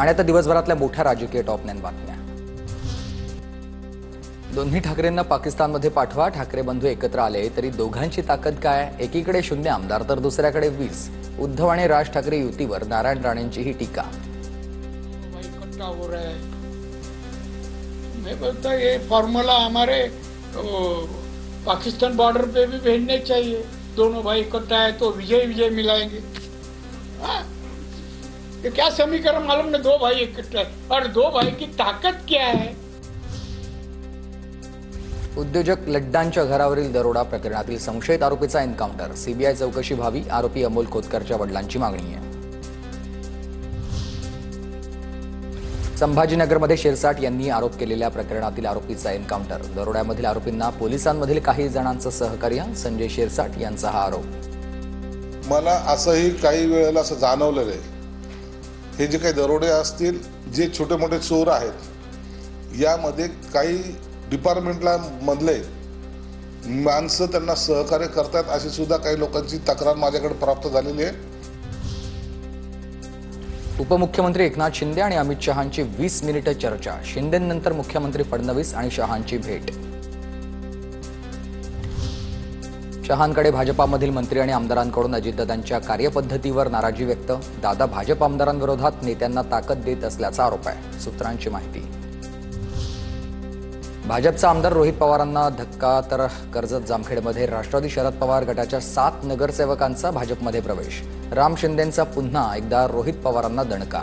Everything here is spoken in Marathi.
आणि आता दिवसभरातल्या मोठ्या राजकीय टॉप 9 बातम्या। दोन्ही ठाकरेंना पाकिस्तानमध्ये पाठवा, ठाकरे बंधू एकत्र आले तरी दोघांची ताकद काय? एकीकडे 0 आमदार तर दुसऱ्याकडे 20। उद्धव आणि राज ठाकरे युतीवर नारायण राणेंची ही टीका। इकट्ठा हो रहा है, मैं बोलता ये फॉर्मूला हमारे पाकिस्तान बॉर्डर पे भी भेजने चाहिए। दोनों भाई इकट्ठा है तो विजय विजय मिलाएंगे। ये क्या समीकरण मालूम नहीं, दो भाई इकट्ठा है और दो भाई की ताकत क्या है। उद्योजक लड्डांच्या घरावरील दरोडा प्रकरणातील संशयित आरोपीचा एन्काउंटर, सीबीआय चौकशी व्हावी, आरोपी अमोल खोतकरच्या वडिलांची मागणी आहे। संभाजीनगरमध्ये शिरसाट यांनी आरोप केलेल्या प्रकरणातील आरोपीचा एन्काउंटर, दरोड्यामधील आरोपींना पोलिसांमधील काही जणांचं सहकार्य, संजय शिरसाट यांचा हा आरोप। मला असंही काही वेळेला असं जाणवलेलं आहे, हे जे काही दरोडे असतील, जे छोटे मोठे चोर आहेत, यामध्ये काही डिपार्टमेंटला मधले माणसं त्यांना सहकार्य करतात अशी सुद्धा काही लोकांची तक्रार माझ्याकडे प्राप्त झालेली आहे। उपमुख्यमंत्री एकनाथ शिंदे आणि अमित शहांची 20 मिनिटं चर्चा, शिंदेनंतर मुख्यमंत्री फडणवीस आणि शहांची भेट। शहांकडे भाजपामधील मंत्री आणि आमदारांकडून अजितदादांच्या कार्यपद्धतीवर नाराजी व्यक्त, दादा भाजप आमदारांविरोधात नेत्यांना ताकद देत असल्याचा आरोप आहे, सूत्रांची माहिती। भाजपचा आमदार रोहित पवारांना धक्का तर कर्जत जामखेडमध्ये राष्ट्रवादी शरद पवार गटाच्या 7 नगरसेवकांचा भाजपमध्ये प्रवेश, राम शिंदेंचा पुन्हा एकदा रोहित पवारांना दणका।